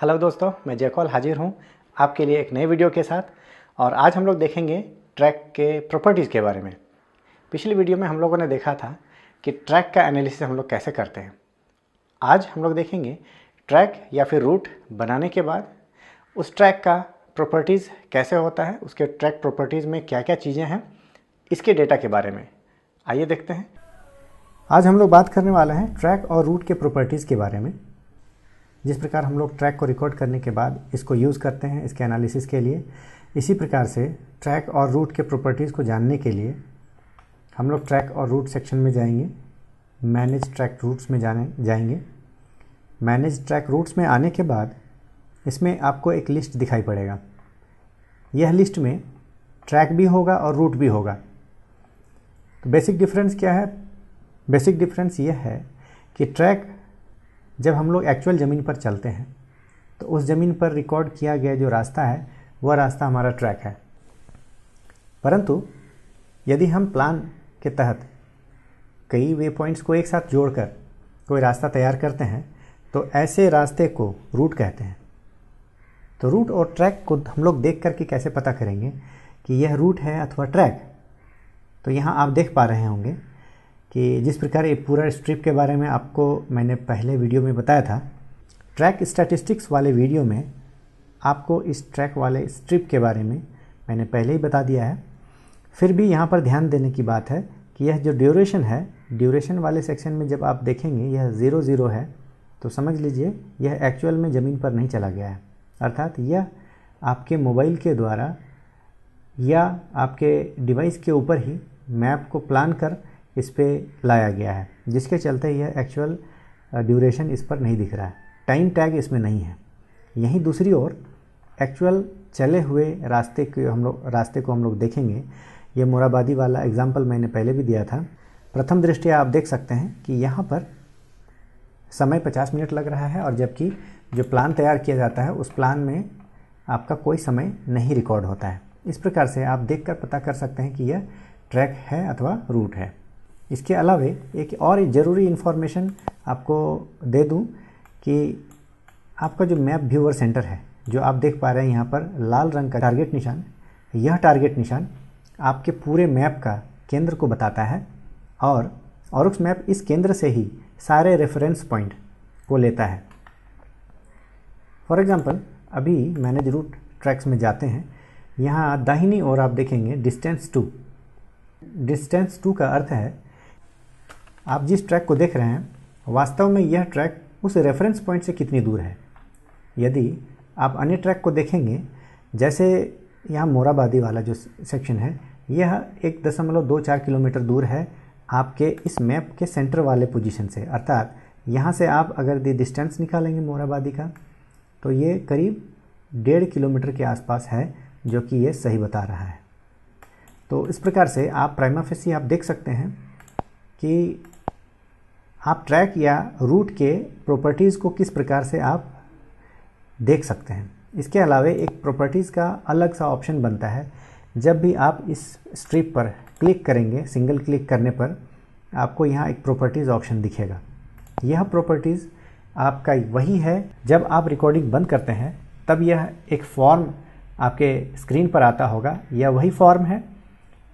Hello दोस्तों, मैं जयकौल हाजिर हूँ आपके लिए एक नए वीडियो के साथ। और आज हम लोग देखेंगे ट्रैक के प्रॉपर्टीज़ के बारे में। पिछली वीडियो में हम लोगों ने देखा था कि ट्रैक का एनालिसिस हम लोग कैसे करते हैं। आज हम लोग देखेंगे ट्रैक या फिर रूट बनाने के बाद उस ट्रैक का प्रॉपर्टीज़ कैसे होता है, उसके ट्रैक प्रॉपर्टीज़ में क्या क्या चीज़ें हैं, इसके डेटा के बारे में। आइए देखते हैं। आज हम लोग बात करने वाले हैं ट्रैक और रूट के प्रॉपर्टीज़ के बारे में। जिस प्रकार हम लोग ट्रैक को रिकॉर्ड करने के बाद इसको यूज़ करते हैं इसके एनालिसिस के लिए, इसी प्रकार से ट्रैक और रूट के प्रॉपर्टीज़ को जानने के लिए हम लोग ट्रैक और रूट सेक्शन में जाएंगे। मैनेज ट्रैक रूट्स में जाएंगे। मैनेज ट्रैक रूट्स में आने के बाद इसमें आपको एक लिस्ट दिखाई पड़ेगा। यह लिस्ट में ट्रैक भी होगा और रूट भी होगा। तो बेसिक डिफरेंस क्या है? बेसिक डिफरेंस यह है कि ट्रैक जब हम लोग एक्चुअल ज़मीन पर चलते हैं तो उस ज़मीन पर रिकॉर्ड किया गया जो रास्ता है वह रास्ता हमारा ट्रैक है। परंतु यदि हम प्लान के तहत कई वे पॉइंट्स को एक साथ जोड़कर कोई रास्ता तैयार करते हैं तो ऐसे रास्ते को रूट कहते हैं। तो रूट और ट्रैक को हम लोग देख करके कैसे पता करेंगे कि यह रूट है अथवा ट्रैक? तो यहाँ आप देख पा रहे होंगे कि जिस प्रकार ये पूरा स्ट्रिप के बारे में आपको मैंने पहले वीडियो में बताया था, ट्रैक स्टैटिस्टिक्स वाले वीडियो में आपको इस ट्रैक वाले स्ट्रिप के बारे में मैंने पहले ही बता दिया है। फिर भी यहाँ पर ध्यान देने की बात है कि यह जो ड्यूरेशन है, ड्यूरेशन वाले सेक्शन में जब आप देखेंगे यह 00 है तो समझ लीजिए यह एक्चुअल में ज़मीन पर नहीं चला गया है। अर्थात यह आपके मोबाइल के द्वारा या आपके डिवाइस के ऊपर ही मैप को प्लान कर इस पे लाया गया है, जिसके चलते यह एक्चुअल ड्यूरेशन इस पर नहीं दिख रहा है। टाइम टैग इसमें नहीं है। यहीं दूसरी ओर एक्चुअल चले हुए रास्ते को हम लोग देखेंगे। ये मोराबादी वाला एग्जाम्पल मैंने पहले भी दिया था। प्रथम दृष्टया आप देख सकते हैं कि यहाँ पर समय 50 मिनट लग रहा है और जबकि जो प्लान तैयार किया जाता है उस प्लान में आपका कोई समय नहीं रिकॉर्ड होता है। इस प्रकार से आप देखकर पता कर सकते हैं कि यह ट्रैक है अथवा रूट है। इसके अलावा एक और ज़रूरी इन्फॉर्मेशन आपको दे दूं कि आपका जो मैप व्यूअर सेंटर है, जो आप देख पा रहे हैं यहाँ पर लाल रंग का टारगेट निशान, यह टारगेट निशान आपके पूरे मैप का केंद्र को बताता है और ऑरुक्स मैप इस केंद्र से ही सारे रेफरेंस पॉइंट को लेता है। फॉर एग्जांपल अभी मैनेज रूट ट्रैक्स में जाते हैं। यहाँ दाहिनी ओर आप देखेंगे डिस्टेंस टू का अर्थ है आप जिस ट्रैक को देख रहे हैं वास्तव में यह ट्रैक उस रेफरेंस पॉइंट से कितनी दूर है। यदि आप अन्य ट्रैक को देखेंगे, जैसे यहाँ मोराबादी वाला जो सेक्शन है, यह 1.24 किलोमीटर दूर है आपके इस मैप के सेंटर वाले पोजीशन से। अर्थात यहाँ से आप अगर डिस्टेंस निकालेंगे मोराबादी का तो ये करीब 1.5 किलोमीटर के आसपास है, जो कि ये सही बता रहा है। तो इस प्रकार से आप प्राइमा फेसी आप देख सकते हैं कि आप ट्रैक या रूट के प्रॉपर्टीज़ को किस प्रकार से आप देख सकते हैं। इसके अलावा एक प्रॉपर्टीज़ का अलग सा ऑप्शन बनता है। जब भी आप इस स्ट्रिप पर क्लिक करेंगे, सिंगल क्लिक करने पर आपको यहाँ एक प्रॉपर्टीज़ ऑप्शन दिखेगा। यह प्रॉपर्टीज़ आपका वही है, जब आप रिकॉर्डिंग बंद करते हैं तब यह एक फॉर्म आपके स्क्रीन पर आता होगा। यह वही फॉर्म है।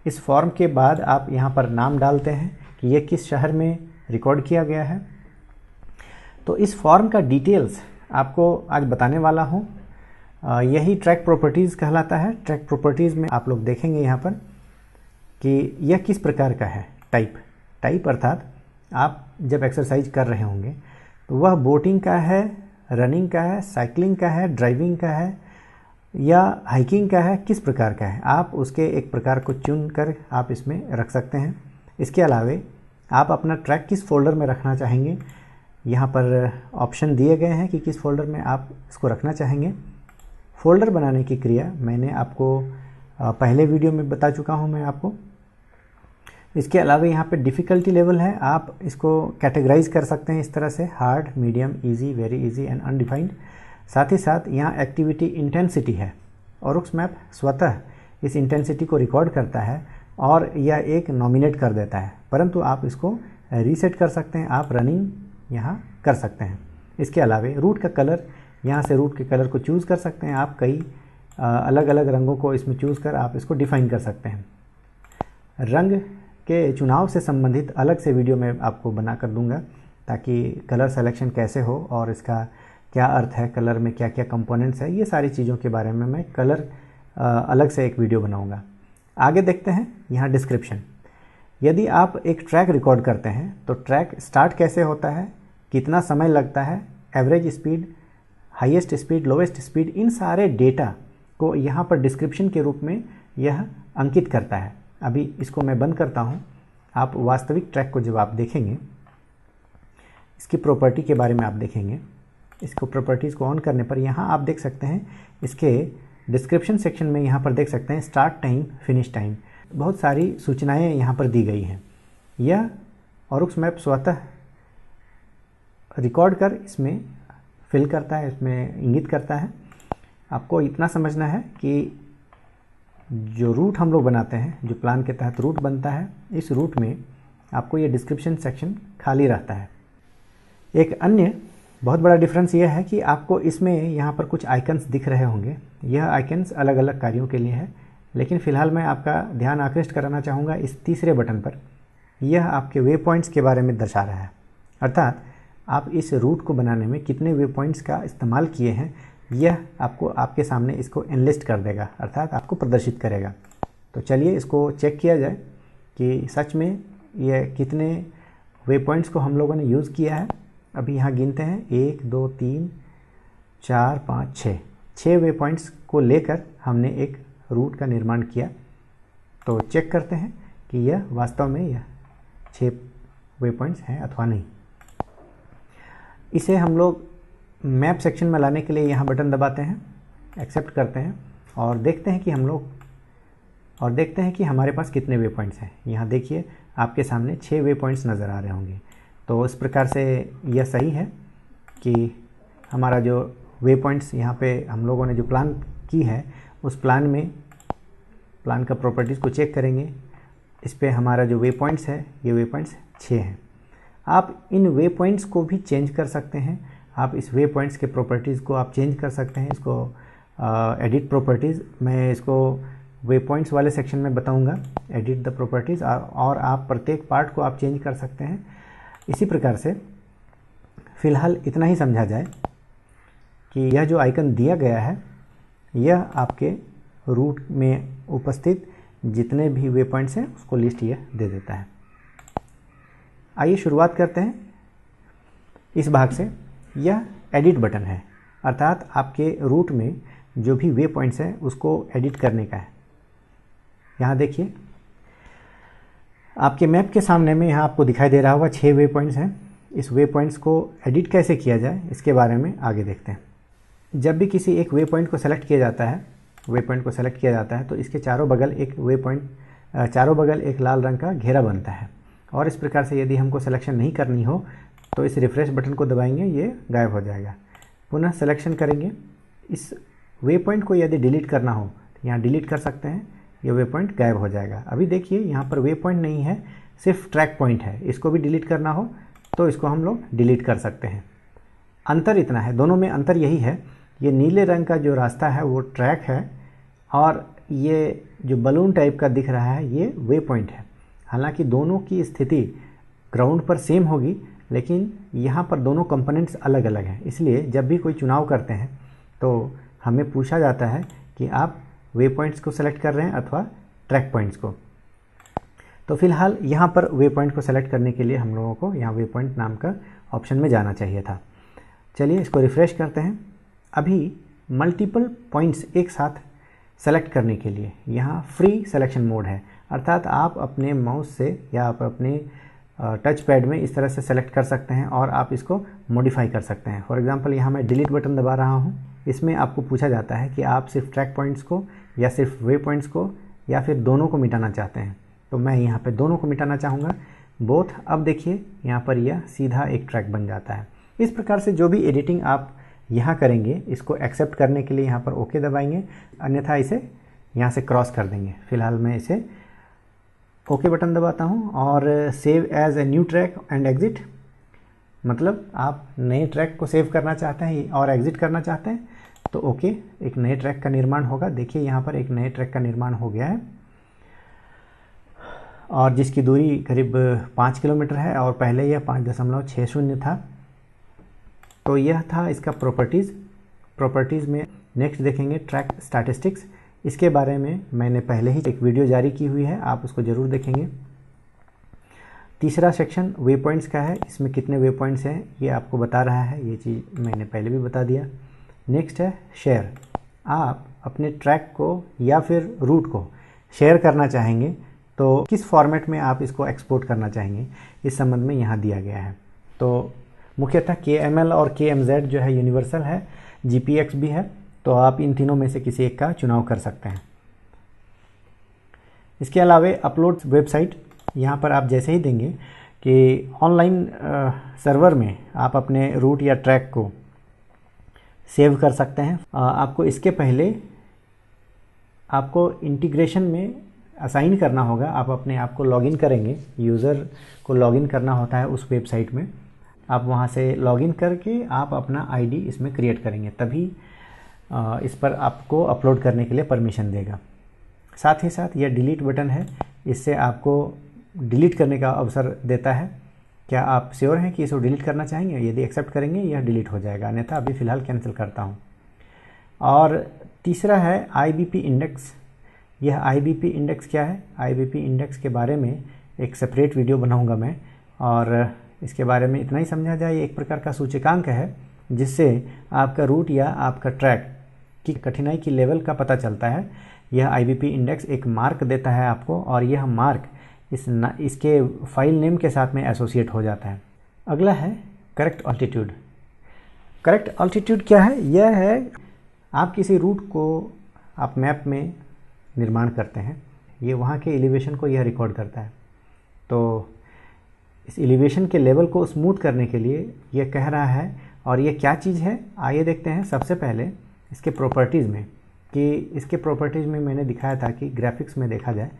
इस फॉर्म के बाद आप यहाँ पर नाम डालते हैं कि यह किस शहर में रिकॉर्ड किया गया है। तो इस फॉर्म का डिटेल्स आपको आज बताने वाला हूँ। यही ट्रैक प्रॉपर्टीज़ कहलाता है। ट्रैक प्रॉपर्टीज़ में आप लोग देखेंगे यहाँ पर कि यह किस प्रकार का है। टाइप अर्थात आप जब एक्सरसाइज कर रहे होंगे तो वह बोटिंग का है, रनिंग का है, साइकिलिंग का है, ड्राइविंग का है या हाइकिंग का है, किस प्रकार का है, आप उसके एक प्रकार को चुन कर आप इसमें रख सकते हैं। इसके अलावा आप अपना ट्रैक किस फोल्डर में रखना चाहेंगे, यहाँ पर ऑप्शन दिए गए हैं कि किस फोल्डर में आप इसको रखना चाहेंगे। फोल्डर बनाने की क्रिया मैंने आपको पहले वीडियो में बता चुका हूँ मैं आपको। इसके अलावा यहाँ पे डिफ़िकल्टी लेवल है, आप इसको कैटेगराइज कर सकते हैं इस तरह से: hard, medium, easy, very easy and undefined. साथ ही साथ यहाँ एक्टिविटी इंटेंसिटी है। ऑरुक्स मैप स्वतः इस इंटेंसिटी को रिकॉर्ड करता है और यह एक नॉमिनेट कर देता है, परंतु आप इसको रीसेट कर सकते हैं। आप रनिंग यहाँ कर सकते हैं। इसके अलावा रूट का कलर यहाँ से रूट के कलर को चूज़ कर सकते हैं आप, कई अलग अलग रंगों को इसमें चूज़ कर आप इसको डिफ़ाइन कर सकते हैं। रंग के चुनाव से संबंधित अलग से वीडियो मैं आपको बना कर दूंगा, ताकि कलर सिलेक्शन कैसे हो और इसका क्या अर्थ है, कलर में क्या क्या कंपोनेंट्स है, ये सारी चीज़ों के बारे में मैं कलर अलग से एक वीडियो बनाऊंगा। आगे देखते हैं यहाँ डिस्क्रिप्शन। यदि आप एक ट्रैक रिकॉर्ड करते हैं तो ट्रैक स्टार्ट कैसे होता है, कितना समय लगता है, average speed, highest speed, lowest speed, इन सारे डेटा को यहाँ पर डिस्क्रिप्शन के रूप में यह अंकित करता है। अभी इसको मैं बंद करता हूँ। आप वास्तविक ट्रैक को जब आप देखेंगे, इसकी प्रॉपर्टी के बारे में आप देखेंगे, इसको प्रॉपर्टीज़ को ऑन करने पर यहाँ आप देख सकते हैं इसके डिस्क्रिप्शन सेक्शन में यहाँ पर देख सकते हैं स्टार्ट टाइम, फिनिश टाइम, बहुत सारी सूचनाएं यहाँ पर दी गई हैं। यह ऑरुक्स मैप स्वतः रिकॉर्ड कर इसमें फिल करता है, इसमें इंगित करता है। आपको इतना समझना है कि जो रूट हम लोग बनाते हैं, जो प्लान के तहत रूट बनता है, इस रूट में आपको ये डिस्क्रिप्शन सेक्शन खाली रहता है। एक अन्य बहुत बड़ा डिफरेंस यह है कि आपको इसमें यहाँ पर कुछ आइकन्स दिख रहे होंगे। यह आइकन्स अलग अलग कार्यों के लिए है, लेकिन फ़िलहाल मैं आपका ध्यान आकृष्ट कराना चाहूँगा इस तीसरे बटन पर। यह आपके वे पॉइंट्स के बारे में दर्शा रहा है, अर्थात आप इस रूट को बनाने में कितने वे पॉइंट्स का इस्तेमाल किए हैं, यह आपको आपके सामने इसको एनलिस्ट कर देगा, अर्थात आपको प्रदर्शित करेगा। तो चलिए इसको चेक किया जाए कि सच में यह कितने वे पॉइंट्स को हम लोगों ने यूज़ किया है। अभी यहाँ गिनते हैं 1 2 3 4 5 6 वे पॉइंट्स को लेकर हमने एक रूट का निर्माण किया। तो चेक करते हैं कि यह वास्तव में यह 6 वे पॉइंट्स हैं अथवा नहीं। इसे हम लोग मैप सेक्शन में लाने के लिए यहाँ बटन दबाते हैं, एक्सेप्ट करते हैं और देखते हैं कि हमारे पास कितने वे पॉइंट्स हैं। यहाँ देखिए आपके सामने 6 वे पॉइंट्स नज़र आ रहे होंगे। तो इस प्रकार से यह सही है कि हमारा जो वे पॉइंट्स यहाँ पे हम लोगों ने जो प्लान की है, उस प्लान का प्रॉपर्टीज़ को चेक करेंगे। इस पे हमारा जो वे पॉइंट्स है, ये वे पॉइंट्स 6 हैं। आप इन वे पॉइंट्स को भी चेंज कर सकते हैं। आप इस वे पॉइंट्स के प्रॉपर्टीज़ को आप चेंज कर सकते हैं। इसको एडिट प्रॉपर्टीज़, मैं इसको वे पॉइंट्स वाले सेक्शन में बताऊंगा, एडिट द प्रॉपर्टीज़, और आप प्रत्येक पार्ट को आप चेंज कर सकते हैं। इसी प्रकार से फ़िलहाल इतना ही समझा जाए कि यह जो आइकन दिया गया है, यह आपके रूट में उपस्थित जितने भी वे पॉइंट्स हैं उसको लिस्ट यह दे देता है। आइए शुरुआत करते हैं इस भाग से। यह एडिट बटन है, अर्थात आपके रूट में जो भी वे पॉइंट्स हैं उसको एडिट करने का है। यहाँ देखिए आपके मैप के सामने में यहाँ आपको दिखाई दे रहा होगा 6 वे पॉइंट्स हैं। इस वे पॉइंट्स को एडिट कैसे किया जाए इसके बारे में आगे देखते हैं। जब भी किसी एक वे पॉइंट को सेलेक्ट किया जाता है, तो इसके चारों बगल एक लाल रंग का घेरा बनता है। और इस प्रकार से यदि हमको सिलेक्शन नहीं करनी हो तो इस रिफ्रेश बटन को दबाएंगे, ये गायब हो जाएगा। पुनः सिलेक्शन करेंगे। इस वे पॉइंट को यदि डिलीट करना हो तो यहाँ डिलीट कर सकते हैं, ये वे पॉइंट गायब हो जाएगा। अभी देखिए यहाँ पर वे पॉइंट नहीं है, सिर्फ ट्रैक पॉइंट है। इसको भी डिलीट करना हो तो इसको हम लोग डिलीट कर सकते हैं। अंतर इतना है, दोनों में अंतर यही है, ये नीले रंग का जो रास्ता है वो ट्रैक है और ये जो बलून टाइप का दिख रहा है ये वे पॉइंट है। हालांकि दोनों की स्थिति ग्राउंड पर सेम होगी, लेकिन यहाँ पर दोनों कंपोनेंट्स अलग अलग हैं। इसलिए जब भी कोई चुनाव करते हैं तो हमें पूछा जाता है कि आप वे पॉइंट्स को सेलेक्ट कर रहे हैं अथवा ट्रैक पॉइंट्स को। तो फिलहाल यहाँ पर वे पॉइंट को सेलेक्ट करने के लिए हम लोगों को यहाँ वे पॉइंट नाम का ऑप्शन में जाना चाहिए था। चलिए इसको रिफ्रेश करते हैं। अभी मल्टीपल पॉइंट्स एक साथ सेलेक्ट करने के लिए यहाँ फ्री सिलेक्शन मोड है, अर्थात आप अपने माउस से या आप अपने टच पैड में इस तरह से सेलेक्ट कर सकते हैं और आप इसको मॉडिफाई कर सकते हैं। फॉर एग्जांपल यहाँ मैं डिलीट बटन दबा रहा हूँ। इसमें आपको पूछा जाता है कि आप सिर्फ ट्रैक पॉइंट्स को या सिर्फ वे पॉइंट्स को या फिर दोनों को मिटाना चाहते हैं। तो मैं यहाँ पे दोनों को मिटाना चाहूँगा, बोथ। अब देखिए यहाँ पर यह सीधा एक ट्रैक बन जाता है। इस प्रकार से जो भी एडिटिंग आप यहाँ करेंगे, इसको एक्सेप्ट करने के लिए यहाँ पर ओके दबाएंगे, अन्यथा इसे यहाँ से क्रॉस कर देंगे। फिलहाल मैं इसे ओके बटन दबाता हूँ और save as a new track and exit. मतलब आप नए ट्रैक को सेव करना चाहते हैं और एग्ज़िट करना चाहते हैं तो ओके, एक नए ट्रैक का निर्माण होगा। देखिए यहाँ पर एक नए ट्रैक का निर्माण हो गया है और जिसकी दूरी करीब 5 किलोमीटर है और पहले यह 5.60 था। तो यह था इसका प्रॉपर्टीज़ में नेक्स्ट देखेंगे ट्रैक स्टैटिस्टिक्स। इसके बारे में मैंने पहले ही एक वीडियो जारी की हुई है, आप उसको ज़रूर देखेंगे। तीसरा सेक्शन वे पॉइंट्स का है, इसमें कितने वे पॉइंट्स हैं ये आपको बता रहा है, ये चीज़ मैंने पहले भी बता दिया। नेक्स्ट है शेयर, आप अपने ट्रैक को या फिर रूट को शेयर करना चाहेंगे तो किस फॉर्मेट में आप इसको एक्सपोर्ट करना चाहेंगे, इस संबंध में यहाँ दिया गया है। तो मुख्यतः KML और KMZ जो है यूनिवर्सल है, GPX भी है, तो आप इन तीनों में से किसी एक का चुनाव कर सकते हैं। इसके अलावा अपलोड वेबसाइट, यहाँ पर आप जैसे ही देंगे कि ऑनलाइन सर्वर में आप अपने रूट या ट्रैक को सेव कर सकते हैं। आपको इसके पहले आपको इंटीग्रेशन में असाइन करना होगा, आप अपने आप को लॉगिन करेंगे, यूज़र को लॉगिन करना होता है उस वेबसाइट में। आप वहाँ से लॉगिन करके आप अपना आईडी इसमें क्रिएट करेंगे, तभी इस पर आपको अपलोड करने के लिए परमिशन देगा। साथ ही साथ यह डिलीट बटन है, इससे आपको डिलीट करने का अवसर देता है। क्या आप श्योर हैं कि इसको डिलीट करना चाहेंगे? यदि एक्सेप्ट करेंगे यह डिलीट हो जाएगा, अन्यथा अभी फ़िलहाल कैंसिल करता हूँ। और तीसरा है IBP इंडेक्स। यह IBP इंडेक्स क्या है? IBP इंडेक्स के बारे में एक सेपरेट वीडियो बनाऊंगा मैं, और इसके बारे में इतना ही समझा जाए, ये एक प्रकार का सूचकांक है जिससे आपका रूट या आपका ट्रैक की कठिनाई की लेवल का पता चलता है। यह IBP इंडेक्स एक मार्क देता है आपको, और यह मार्क इसके फाइल नेम के साथ में एसोसिएट हो जाता है। अगला है करेक्ट ऑल्टीट्यूड। करेक्ट ऑल्टीट्यूड क्या है? यह है आप किसी रूट को आप मैप में निर्माण करते हैं, ये वहाँ के एलिवेशन को यह रिकॉर्ड करता है। तो इस एलिवेशन के लेवल को स्मूथ करने के लिए यह कह रहा है, और ये क्या चीज़ है आइए देखते हैं। सबसे पहले इसके प्रॉपर्टीज़ में, कि इसके प्रॉपर्टीज़ में मैंने दिखाया था कि ग्राफिक्स में देखा जाए,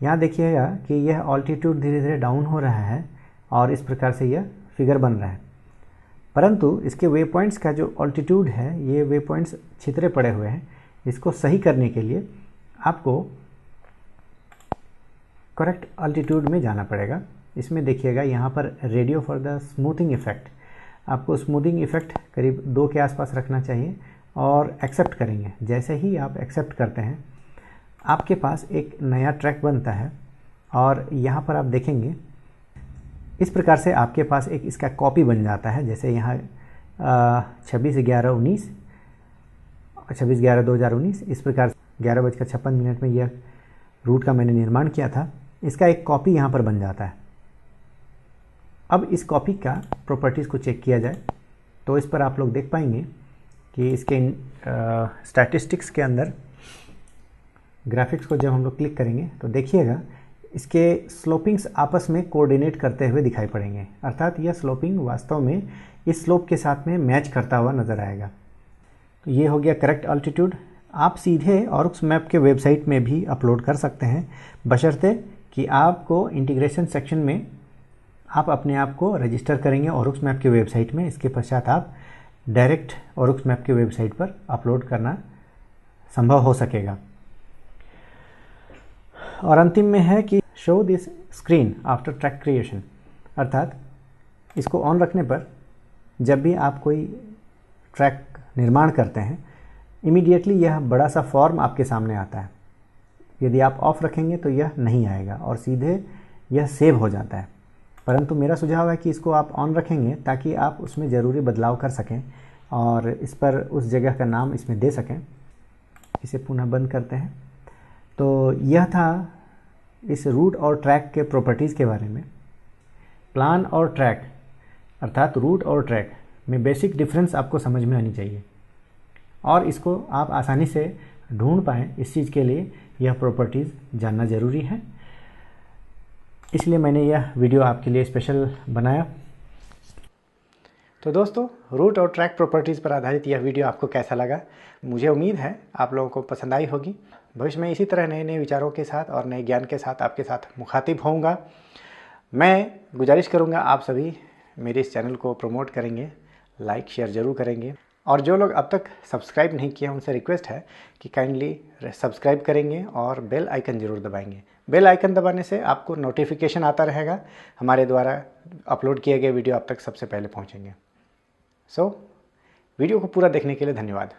यहाँ देखिएगा कि यह ऑल्टीट्यूड धीरे धीरे डाउन हो रहा है और इस प्रकार से यह फिगर बन रहा है। परंतु इसके वे पॉइंट्स का जो ऑल्टीट्यूड है, ये वे पॉइंट्स छितरे पड़े हुए हैं। इसको सही करने के लिए आपको करेक्ट ऑल्टीट्यूड में जाना पड़ेगा। इसमें देखिएगा यहाँ पर radio for the smoothing effect, आपको स्मूथिंग इफेक्ट करीब 2 के आसपास रखना चाहिए और एक्सेप्ट करेंगे। जैसे ही आप एक्सेप्ट करते हैं आपके पास एक नया ट्रैक बनता है, और यहाँ पर आप देखेंगे इस प्रकार से आपके पास एक इसका कॉपी बन जाता है। जैसे यहाँ 26/11/2019 इस प्रकार 11:56 में यह रूट का मैंने निर्माण किया था, इसका एक कॉपी यहाँ पर बन जाता है। अब इस कॉपी का प्रॉपर्टीज़ को चेक किया जाए तो इस पर आप लोग देख पाएंगे कि इसके स्टैटिस्टिक्स के अंदर ग्राफिक्स को जब हम लोग क्लिक करेंगे तो देखिएगा इसके स्लोपिंग्स आपस में कोऑर्डिनेट करते हुए दिखाई पड़ेंगे, अर्थात यह स्लोपिंग वास्तव में इस स्लोप के साथ में मैच करता हुआ नज़र आएगा। तो ये हो गया करेक्ट ऑल्टीट्यूड। आप सीधे ऑरुक्स मैप के वेबसाइट में भी अपलोड कर सकते हैं, बशर्ते कि आपको इंटीग्रेशन सेक्शन में आप अपने आप को रजिस्टर करेंगे ऑरुक्स मैप के वेबसाइट में। इसके पश्चात आप डायरेक्ट ऑरुक्स मैप के वेबसाइट पर अपलोड करना संभव हो सकेगा। और अंतिम में है कि show this screen after track creation, अर्थात इसको ऑन रखने पर जब भी आप कोई ट्रैक निर्माण करते हैं इमीडिएटली यह बड़ा सा फॉर्म आपके सामने आता है। यदि आप ऑफ रखेंगे तो यह नहीं आएगा और सीधे यह सेव हो जाता है। परंतु मेरा सुझाव है कि इसको आप ऑन रखेंगे ताकि आप उसमें ज़रूरी बदलाव कर सकें और इस पर उस जगह का नाम इसमें दे सकें। इसे पुनः बंद करते हैं। तो यह था इस रूट और ट्रैक के प्रॉपर्टीज़ के बारे में। प्लान और ट्रैक अर्थात रूट और ट्रैक में बेसिक डिफरेंस आपको समझ में आनी चाहिए और इसको आप आसानी से ढूंढ पाएँ, इस चीज़ के लिए यह प्रॉपर्टीज़ जानना ज़रूरी है। इसलिए मैंने यह वीडियो आपके लिए स्पेशल बनाया। तो दोस्तों, रूट और ट्रैक प्रॉपर्टीज़ पर आधारित यह वीडियो आपको कैसा लगा? मुझे उम्मीद है आप लोगों को पसंद आई होगी। भविष्य में इसी तरह नए नए विचारों के साथ और नए ज्ञान के साथ आपके साथ मुखातिब होऊंगा। मैं गुजारिश करूंगा आप सभी मेरे इस चैनल को प्रमोट करेंगे, लाइक शेयर ज़रूर करेंगे। और जो लोग अब तक सब्सक्राइब नहीं किए उनसे रिक्वेस्ट है कि काइंडली सब्सक्राइब करेंगे और बेल आइकन ज़रूर दबाएंगे। बेल आइकन दबाने से आपको नोटिफिकेशन आता रहेगा, हमारे द्वारा अपलोड किए गए वीडियो आप तक सबसे पहले पहुंचेंगे। वीडियो को पूरा देखने के लिए धन्यवाद।